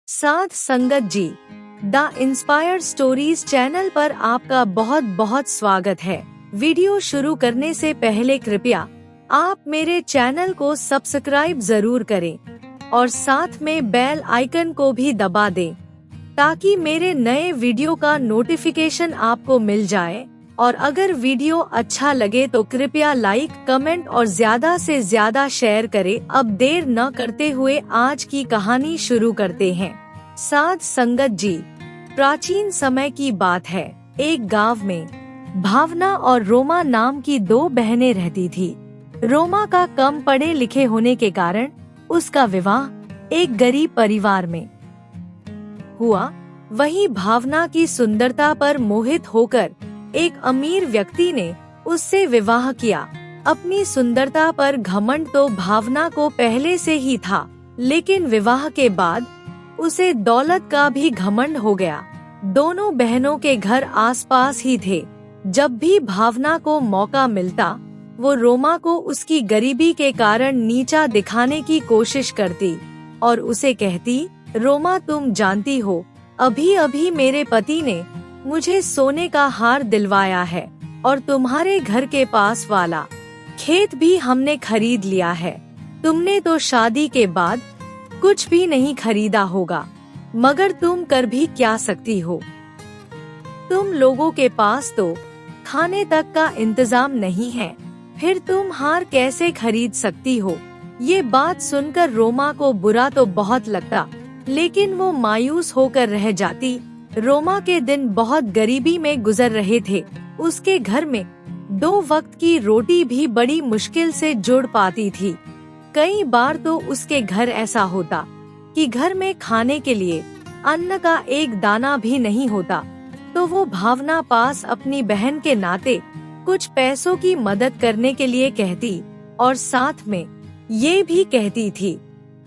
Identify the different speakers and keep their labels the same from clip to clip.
Speaker 1: साध संगत जी, the inspired stories channel पर आपका बहुत बहुत स्वागत है। वीडियो शुरू करने से पहले कृपया आप मेरे चैनल को सब्सक्राइब जरूर करें और साथ में बेल आइकन को भी दबा दें ताकि मेरे नए वीडियो का नोटिफिकेशन आपको मिल जाए। और अगर वीडियो अच्छा लगे तो कृपया लाइक, कमेंट और ज्यादा से ज्यादा शेयर करें। अब देर न करते हुए आज की कहानी शुरू करते हैं। साध संगत जी, प्राचीन समय की बात है। एक गांव में भावना और रोमा नाम की दो बहनें रहती थी। रोमा का कम पढ़े लिखे होने के कारण उसका विवाह एक गरीब परिवार में हुआ। वहीं भावना की सुंदरता पर मोहित होकर एक अमीर व्यक्ति ने उससे विवाह किया। अपनी सुंदरता पर घमंड तो भावना को पहले से ही था, लेकिन विवाह के बाद उसे दौलत का भी घमंड हो गया। दोनों बहनों के घर आसपास ही थे। जब भी भावना को मौका मिलता वो रोमा को उसकी गरीबी के कारण नीचा दिखाने की कोशिश करती और उसे कहती, रोमा तुम जानती हो, अभी अभी मेरे पति ने मुझे सोने का हार दिलवाया है और तुम्हारे घर के पास वाला खेत भी हमने खरीद लिया है। तुमने तो शादी के बाद कुछ भी नहीं खरीदा होगा, मगर तुम कर भी क्या सकती हो। तुम लोगों के पास तो खाने तक का इंतजाम नहीं है, फिर तुम हार कैसे खरीद सकती हो। ये बात सुनकर रोमा को बुरा तो बहुत लगता, लेकिन वो मायूस होकर रह जाती। रोमा के दिन बहुत गरीबी में गुजर रहे थे। उसके घर में 2 वक्त की रोटी भी बड़ी मुश्किल से जुड़ पाती थी। कई बार तो उसके घर ऐसा होता कि घर में खाने के लिए अन्न का एक दाना भी नहीं होता, तो वो भावना पास अपनी बहन के नाते कुछ पैसों की मदद करने के लिए कहती और साथ में ये भी कहती थी,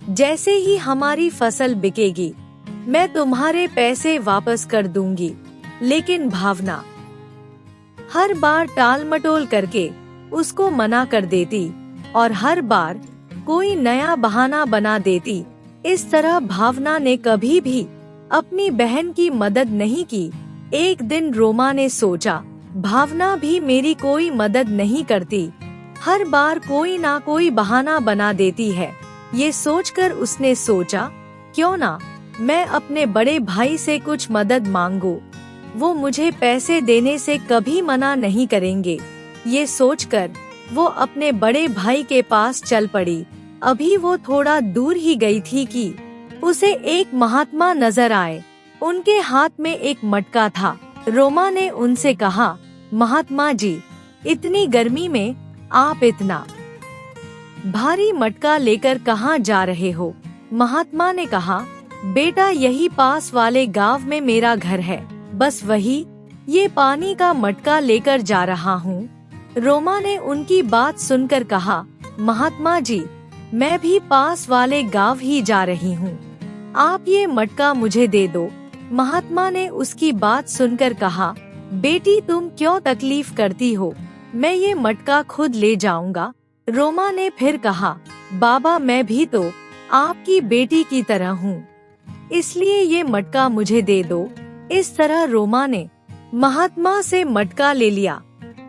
Speaker 1: जैसे ही हमारी फसल बिकेगी मैं तुम्हारे पैसे वापस कर दूंगी। लेकिन भावना हर बार टाल मटोल करके उसको मना कर देती और हर बार कोई नया बहाना बना देती। इस तरह भावना ने कभी भी अपनी बहन की मदद नहीं की। एक दिन रोमा ने सोचा, भावना भी मेरी कोई मदद नहीं करती, हर बार कोई ना कोई बहाना बना देती है। ये सोचकर उसने सोचा, क्यों ना मैं अपने बड़े भाई से कुछ मदद मांगूं, वो मुझे पैसे देने से कभी मना नहीं करेंगे। ये सोचकर वो अपने बड़े भाई के पास चल पड़ी। अभी वो थोड़ा दूर ही गई थी कि उसे एक महात्मा नजर आए। उनके हाथ में एक मटका था। रोमा ने उनसे कहा, महात्मा जी, इतनी गर्मी में आप इतना भारी मटका लेकर कहाँ जा रहे हो। महात्मा ने कहा, बेटा यही पास वाले गांव में मेरा घर है, बस वही ये पानी का मटका लेकर जा रहा हूँ। रोमा ने उनकी बात सुनकर कहा, महात्मा जी, मैं भी पास वाले गांव ही जा रही हूँ, आप ये मटका मुझे दे दो। महात्मा ने उसकी बात सुनकर कहा, बेटी तुम क्यों तकलीफ करती हो, मैं ये मटका खुद ले जाऊंगा। रोमा ने फिर कहा, बाबा मैं भी तो आपकी बेटी की तरह हूँ, इसलिए ये मटका मुझे दे दो। इस तरह रोमा ने महात्मा से मटका ले लिया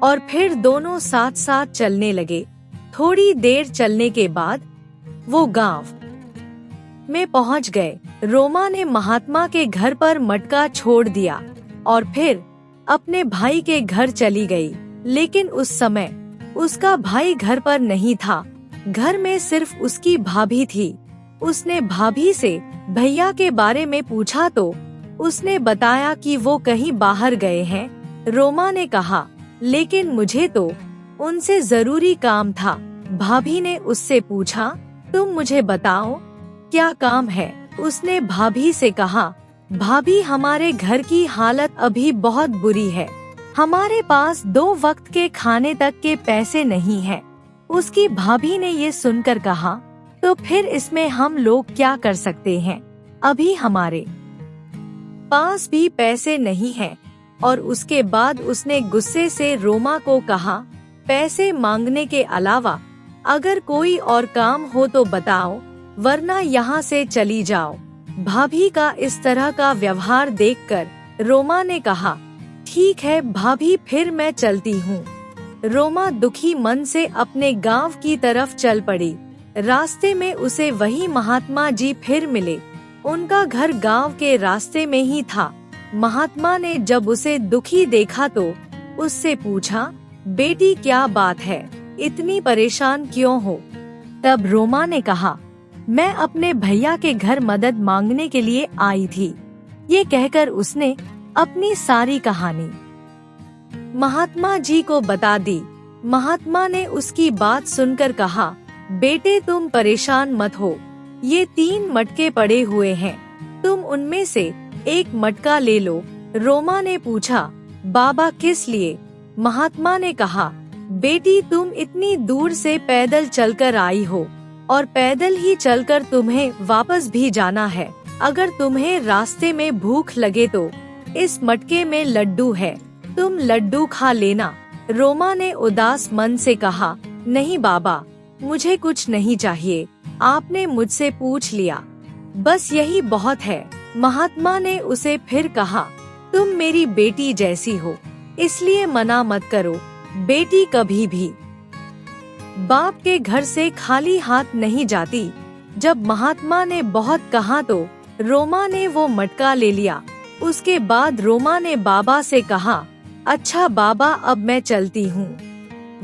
Speaker 1: और फिर दोनों साथ साथ चलने लगे। थोड़ी देर चलने के बाद वो गांव में पहुंच गए। रोमा ने महात्मा के घर पर मटका छोड़ दिया और फिर अपने भाई के घर चली गई। लेकिन उस समय उसका भाई घर पर नहीं था। घर में सिर्फ उसकी भाभी थी। उसने भाभी से भैया के बारे में पूछा तो उसने बताया कि वो कहीं बाहर गए हैं। रोमा ने कहा, लेकिन मुझे तो उनसे जरूरी काम था। भाभी ने उससे पूछा, तुम मुझे बताओ क्या काम है। उसने भाभी से कहा, भाभी हमारे घर की हालत अभी बहुत बुरी है, हमारे पास 2 वक्त के खाने तक के पैसे नहीं है। उसकी भाभी ने ये सुनकर कहा, तो फिर इसमें हम लोग क्या कर सकते हैं, अभी हमारे पास भी पैसे नहीं हैं। और उसके बाद उसने गुस्से से रोमा को कहा, पैसे मांगने के अलावा अगर कोई और काम हो तो बताओ, वरना यहाँ से चली जाओ। भाभी का इस तरह का व्यवहार देखकर रोमा ने कहा, ठीक है भाभी, फिर मैं चलती हूँ। रोमा दुखी मन से अपने गांव की तरफ चल पड़ी। रास्ते में उसे वही महात्मा जी फिर मिले। उनका घर गांव के रास्ते में ही था। महात्मा ने जब उसे दुखी देखा तो उससे पूछा, बेटी क्या बात है, इतनी परेशान क्यों हो? तब रोमा ने कहा, मैं अपने भैया के घर मदद मांगने के लिए आई थी। ये कहकर उसने अपनी सारी कहानी महात्मा जी को बता दी। महात्मा ने उसकी बात सुनकर कहा, बेटे तुम परेशान मत हो, ये 3 मटके पड़े हुए हैं, तुम उनमें से एक मटका ले लो। रोमा ने पूछा, बाबा किस लिए? महात्मा ने कहा, बेटी तुम इतनी दूर से पैदल चलकर आई हो और पैदल ही चलकर तुम्हें वापस भी जाना है। अगर तुम्हें रास्ते में भूख लगे तो इस मटके में लड्डू है, तुम लड्डू खा लेना। रोमा ने उदास मन से कहा, नहीं बाबा, मुझे कुछ नहीं चाहिए, आपने मुझसे पूछ लिया, बस यही बहुत है। महात्मा ने उसे फिर कहा, तुम मेरी बेटी जैसी हो, इसलिए मना मत करो। बेटी कभी भी बाप के घर से खाली हाथ नहीं जाती। जब महात्मा ने बहुत कहा तो रोमा ने वो मटका ले लिया। उसके बाद रोमा ने बाबा से कहा, अच्छा बाबा, अब मैं चलती हूँ,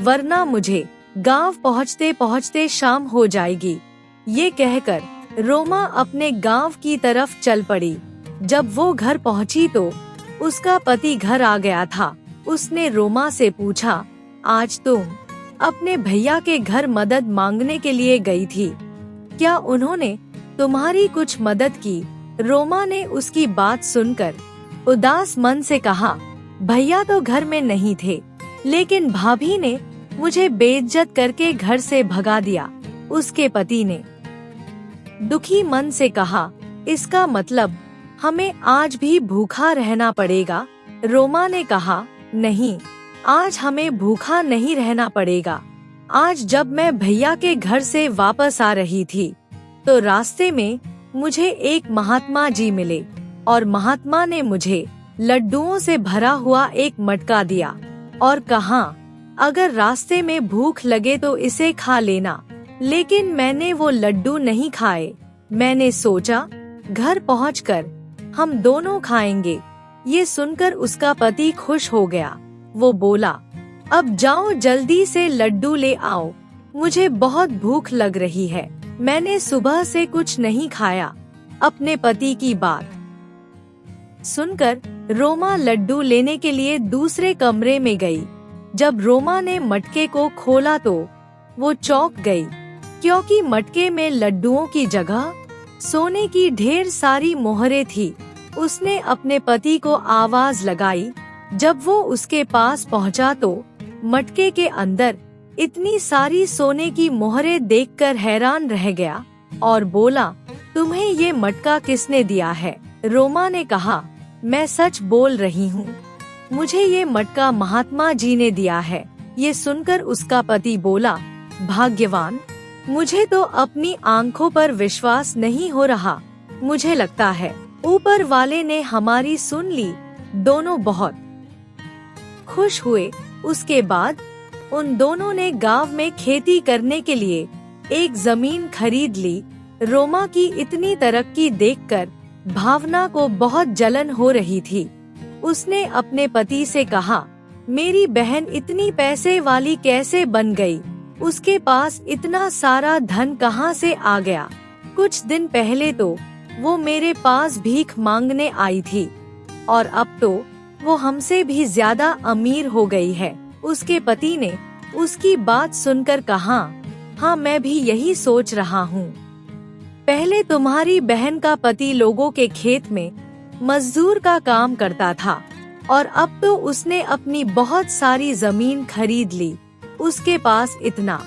Speaker 1: वरना मुझे गांव पहुँचते पहुँचते शाम हो जाएगी। ये कहकर रोमा अपने गांव की तरफ चल पड़ी। जब वो घर पहुँची तो उसका पति घर आ गया था। उसने रोमा से पूछा, आज तुम अपने भैया के घर मदद मांगने के लिए गई थी, क्या उन्होंने तुम्हारी कुछ मदद की? रोमा ने उसकी बात सुनकर उदास मन से कहा, भैया तो घर में नहीं थे, लेकिन भाभी ने मुझे बेइज्जत करके घर से भगा दिया। उसके पति ने दुखी मन से कहा, इसका मतलब हमें आज भी भूखा रहना पड़ेगा? रोमा ने कहा, नहीं, आज हमें भूखा नहीं रहना पड़ेगा। आज जब मैं भैया के घर से वापस आ रही थी तो रास्ते में मुझे एक महात्मा जी मिले और महात्मा ने मुझे लड्डुओं से भरा हुआ एक मटका दिया और कहा, अगर रास्ते में भूख लगे तो इसे खा लेना। लेकिन मैंने वो लड्डू नहीं खाए। मैंने सोचा घर पहुंचकर हम दोनों खाएंगे। ये सुनकर उसका पति खुश हो गया। वो बोला, अब जाओ जल्दी से लड्डू ले आओ, मुझे बहुत भूख लग रही है, मैंने सुबह से कुछ नहीं खाया। अपने पति की बात सुनकर रोमा लड्डू लेने के लिए दूसरे कमरे में गई। जब रोमा ने मटके को खोला तो वो चौंक गई, क्योंकि मटके में लड्डुओं की जगह सोने की ढेर सारी मोहरें थी। उसने अपने पति को आवाज लगाई। जब वो उसके पास पहुंचा तो मटके के अंदर इतनी सारी सोने की मोहरें देखकर हैरान रह गया और बोला, तुम्हें ये मटका किसने दिया है? रोमा ने कहा, मैं सच बोल रही हूँ, मुझे ये मटका महात्मा जी ने दिया है। ये सुनकर उसका पति बोला, भाग्यवान, मुझे तो अपनी आंखों पर विश्वास नहीं हो रहा। मुझे लगता है ऊपर वाले ने हमारी सुन ली। दोनों बहुत खुश हुए। उसके बाद उन दोनों ने गांव में खेती करने के लिए एक जमीन खरीद ली। रोमा की इतनी तरक्की देखकर भावना को बहुत जलन हो रही थी। उसने अपने पति से कहा, मेरी बहन इतनी पैसे वाली कैसे बन गई? उसके पास इतना सारा धन कहाँ से आ गया? कुछ दिन पहले तो वो मेरे पास भीख मांगने आई थी और अब तो वो हमसे भी ज्यादा अमीर हो गई है। उसके पति ने उसकी बात सुनकर कहा, हाँ मैं भी यही सोच रहा हूँ। पहले तुम्हारी बहन का पति लोगों के खेत में मजदूर का काम करता था और अब तो उसने अपनी बहुत सारी जमीन खरीद ली। उसके पास इतना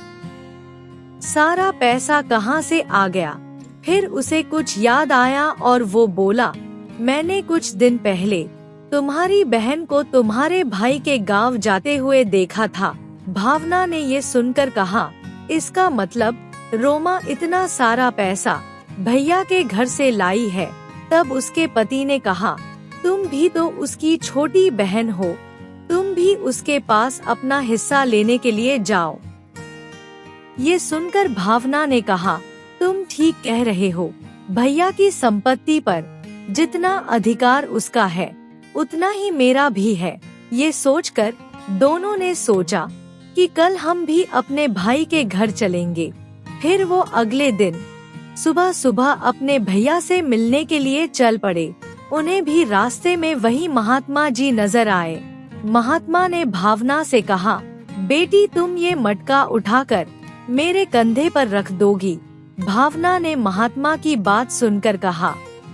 Speaker 1: सारा पैसा कहाँ से आ गया? फिर उसे कुछ याद आया और वो बोला, मैंने कुछ दिन पहले तुम्हारी बहन को तुम्हारे भाई के गांव जाते हुए देखा था। भावना ने ये सुनकर कहा, इसका मतलब रोमा इतना सारा पैसा भैया के घर से लाई है। तब उसके पति ने कहा, तुम भी तो उसकी छोटी बहन हो, तुम भी उसके पास अपना हिस्सा लेने के लिए जाओ। ये सुनकर भावना ने कहा, तुम ठीक कह रहे हो, भैया की संपत्ति पर जितना अधिकार उसका है उतना ही मेरा भी है। ये सोचकर दोनों ने सोचा कि कल हम भी अपने भाई के घर चलेंगे। फिर वो अगले दिन सुबह सुबह अपने भैया से मिलने के लिए चल पड़े। उन्हें भी रास्ते में वही महात्मा जी नजर आए। महात्मा ने भावना से कहा, बेटी तुम ये मटका उठाकर मेरे कंधे पर रख दोगी। भावना ने महात्मा की बात सुनकर कहा,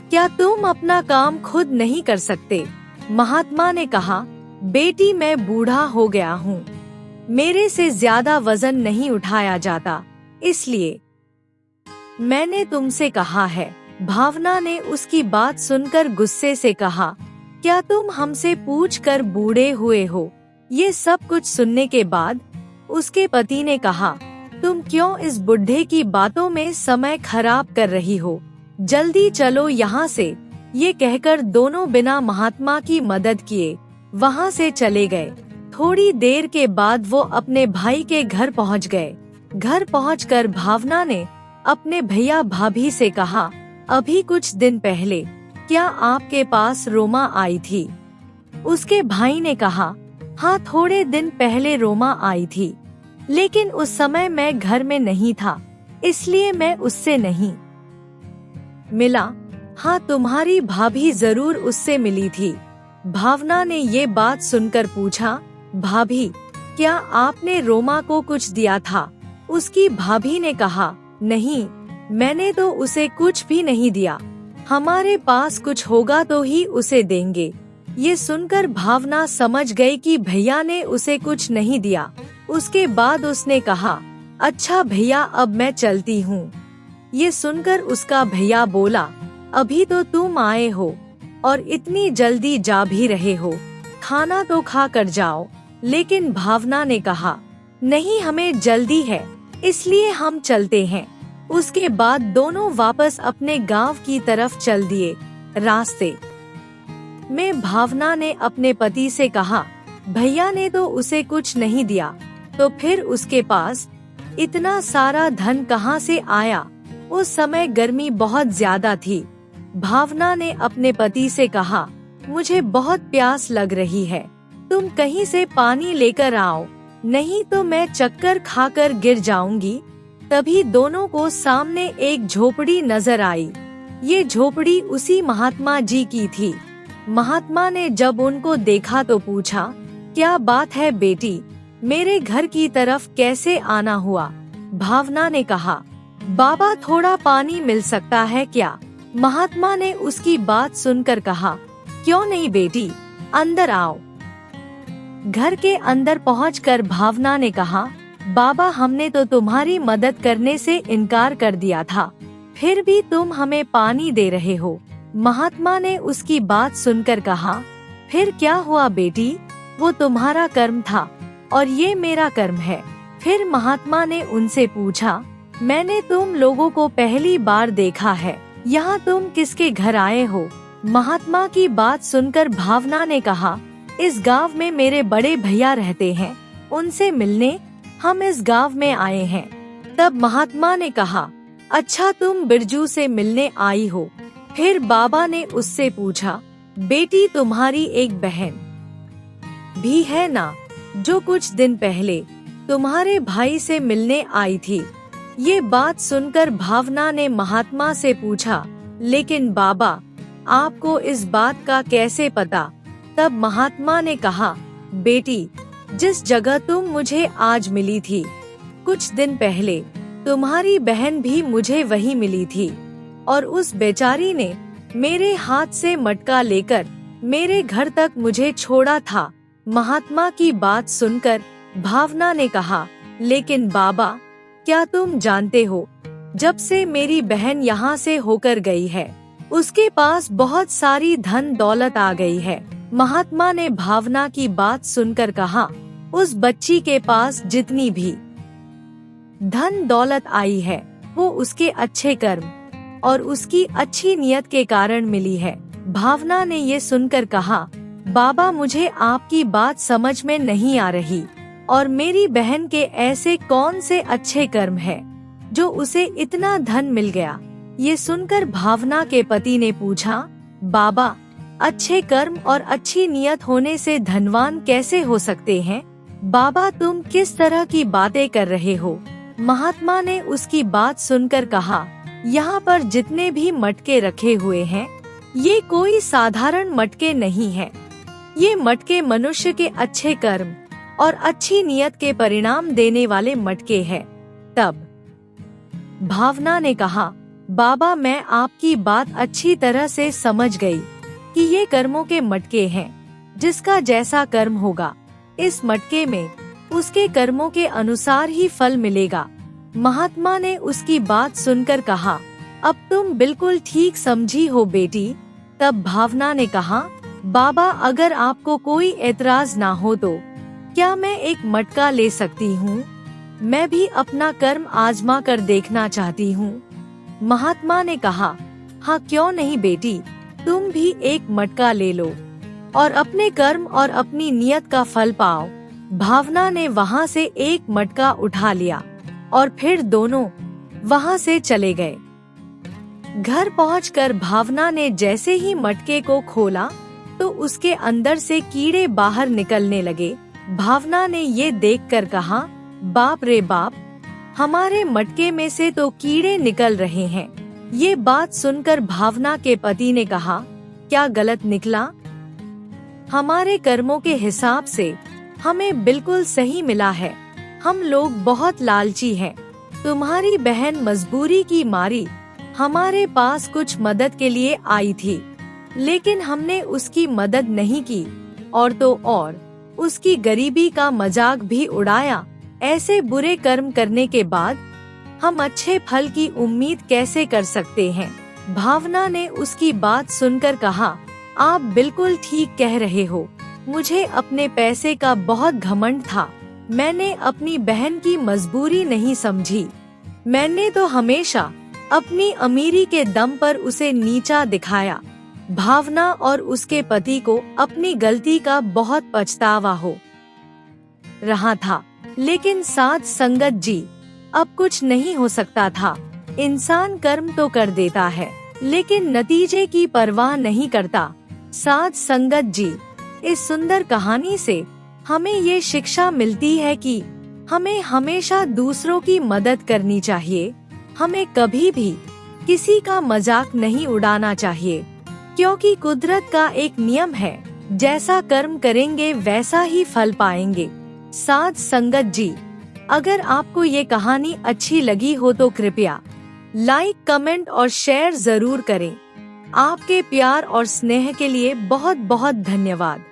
Speaker 1: क्या तुम अपना काम खुद नहीं कर सकते? महात्मा ने कहा, बेटी मैं बूढ़ा हो गया हूँ, मेरे से ज्यादा वजन नहीं उठाया जाता, इसलिए मैंने तुमसे कहा है। भावना ने उसकी बात सुनकर गुस्से से कहा, क्या तुम हमसे पूछकर बूढ़े हुए हो? ये सब कुछ सुनने के बाद उसके पति ने कहा, तुम क्यों इस बुढ़े की बातों में समय खराब कर रही हो? जल्दी चलो यहाँ से। ये कहकर दोनों बिना महात्मा की मदद किए वहाँ से चले गए। थोड़ी देर के बाद वो अपने भाई के घर पहुँच गए। घर पहुँचकर भावना ने अपने भैया भाभी से कहा, अभी कुछ दिन पहले क्या आपके पास रोमा आई थी? उसके भाई ने कहा, हाँ थोड़े दिन पहले रोमा आई थी, लेकिन उस समय मैं घर में नहीं था, इसलिए मैं उससे नहीं मिला। हाँ तुम्हारी भाभी जरूर उससे मिली थी। भावना ने ये बात सुनकर पूछा, भाभी क्या आपने रोमा को कुछ दिया था? उसकी भाभी ने कहा, नहीं मैंने तो उसे कुछ भी नहीं दिया, हमारे पास कुछ होगा तो ही उसे देंगे। ये सुनकर भावना समझ गई कि भैया ने उसे कुछ नहीं दिया। उसके बाद उसने कहा, अच्छा भैया अब मैं चलती हूँ। ये सुनकर उसका भैया बोला, अभी तो तुम आए हो और इतनी जल्दी जा भी रहे हो, खाना तो खा कर जाओ। लेकिन भावना ने कहा, नहीं हमें जल्दी है, इसलिए हम चलते हैं। उसके बाद दोनों वापस अपने गांव की तरफ चल दिए। रास्ते में भावना ने अपने पति से कहा, भैया ने तो उसे कुछ नहीं दिया, तो फिर उसके पास इतना सारा धन कहाँ से आया? उस समय गर्मी बहुत ज्यादा थी। भावना ने अपने पति से कहा, मुझे बहुत प्यास लग रही है, तुम कहीं से पानी लेकर आओ, नहीं तो मैं चक्कर खाकर गिर जाऊंगी। तभी दोनों को सामने एक झोपड़ी नजर आई। ये झोपड़ी उसी महात्मा जी की थी। महात्मा ने जब उनको देखा तो पूछा, क्या बात है बेटी, मेरे घर की तरफ कैसे आना हुआ? भावना ने कहा, बाबा थोड़ा पानी मिल सकता है क्या? महात्मा ने उसकी बात सुनकर कहा, क्यों नहीं बेटी, अंदर आओ। घर के अंदर पहुंचकर भावना ने कहा, बाबा हमने तो तुम्हारी मदद करने से इनकार कर दिया था, फिर भी तुम हमें पानी दे रहे हो। महात्मा ने उसकी बात सुनकर कहा, फिर क्या हुआ बेटी, वो तुम्हारा कर्म था और ये मेरा कर्म है। फिर महात्मा ने उनसे पूछा, मैंने तुम लोगों को पहली बार देखा है, यहाँ तुम किसके घर आए हो? महात्मा की बात सुनकर भावना ने कहा, इस गांव में मेरे बड़े भैया रहते हैं, उनसे मिलने हम इस गांव में आए हैं। तब महात्मा ने कहा, अच्छा तुम बिरजू से मिलने आई हो? फिर बाबा ने उससे पूछा, बेटी तुम्हारी एक बहन भी है ना, जो कुछ दिन पहले तुम्हारे भाई से मिलने आई थी? ये बात सुनकर भावना ने महात्मा से पूछा, लेकिन बाबा आपको इस बात का कैसे पता? तब महात्मा ने कहा, बेटी जिस जगह तुम मुझे आज मिली थी, कुछ दिन पहले तुम्हारी बहन भी मुझे वही मिली थी और उस बेचारी ने मेरे हाथ से मटका लेकर मेरे घर तक मुझे छोड़ा था। महात्मा की बात सुनकर भावना ने कहा, लेकिन बाबा क्या तुम जानते हो, जब से मेरी बहन यहाँ से होकर गई है, उसके पास बहुत सारी धन दौलत आ गई है। महात्मा ने भावना की बात सुनकर कहा, उस बच्ची के पास जितनी भी धन दौलत आई है वो उसके अच्छे कर्म और उसकी अच्छी नियत के कारण मिली है। भावना ने ये सुनकर कहा, बाबा मुझे आपकी बात समझ में नहीं आ रही, और मेरी बहन के ऐसे कौन से अच्छे कर्म है जो उसे इतना धन मिल गया। ये सुनकर भावना के पति ने पूछा, बाबा अच्छे कर्म और अच्छी नियत होने से धनवान कैसे हो सकते हैं? बाबा तुम किस तरह की बातें कर रहे हो? महात्मा ने उसकी बात सुनकर कहा, यहाँ पर जितने भी मटके रखे हुए हैं ये कोई साधारण मटके नहीं है। ये मटके मनुष्य के अच्छे कर्म और अच्छी नियत के परिणाम देने वाले मटके हैं। तब भावना ने कहा, बाबा मैं आपकी बात अच्छी तरह से समझ गई कि ये कर्मों के मटके हैं। जिसका जैसा कर्म होगा इस मटके में उसके कर्मों के अनुसार ही फल मिलेगा। महात्मा ने उसकी बात सुनकर कहा, अब तुम बिल्कुल ठीक समझी हो बेटी। तब भावना ने कहा, बाबा अगर आपको कोई एतराज ना हो तो क्या मैं एक मटका ले सकती हूँ? मैं भी अपना कर्म आजमा कर देखना चाहती हूँ। महात्मा ने कहा, हाँ क्यों नहीं बेटी, तुम भी एक मटका ले लो और अपने कर्म और अपनी नियत का फल पाओ। भावना ने वहाँ से एक मटका उठा लिया और फिर दोनों वहाँ से चले गए। घर पहुंचकर भावना ने जैसे ही मटके को खोला तो उसके अंदर से कीड़े बाहर निकलने लगे। भावना ने ये देखकर कहा, बाप रे बाप, हमारे मटके में से तो कीड़े निकल रहे हैं। ये बात सुनकर भावना के पति ने कहा, क्या गलत निकला? हमारे कर्मों के हिसाब से हमें बिल्कुल सही मिला है। हम लोग बहुत लालची हैं। तुम्हारी बहन मजबूरी की मारी हमारे पास कुछ मदद के लिए आई थी, लेकिन हमने उसकी मदद नहीं की और तो और उसकी गरीबी का मजाक भी उड़ाया। ऐसे बुरे कर्म करने के बाद हम अच्छे फल की उम्मीद कैसे कर सकते हैं? भावना ने उसकी बात सुनकर कहा, आप बिल्कुल ठीक कह रहे हो। मुझे अपने पैसे का बहुत घमंड था। मैंने अपनी बहन की मजबूरी नहीं समझी। मैंने तो हमेशा अपनी अमीरी के दम पर उसे नीचा दिखाया। भावना और उसके पति को अपनी गलती का बहुत पछतावा हो रहा था, लेकिन साध संगत जी अब कुछ नहीं हो सकता था। इंसान कर्म तो कर देता है लेकिन नतीजे की परवाह नहीं करता। साध संगत जी, इस सुंदर कहानी से हमें ये शिक्षा मिलती है कि हमें हमेशा दूसरों की मदद करनी चाहिए। हमें कभी भी किसी का मजाक नहीं उड़ाना चाहिए, क्योंकि कुदरत का एक नियम है, जैसा कर्म करेंगे वैसा ही फल पाएंगे। साध संगत जी, अगर आपको ये कहानी अच्छी लगी हो तो कृपया लाइक, कमेंट और शेयर जरूर करें। आपके प्यार और स्नेह के लिए बहुत बहुत धन्यवाद।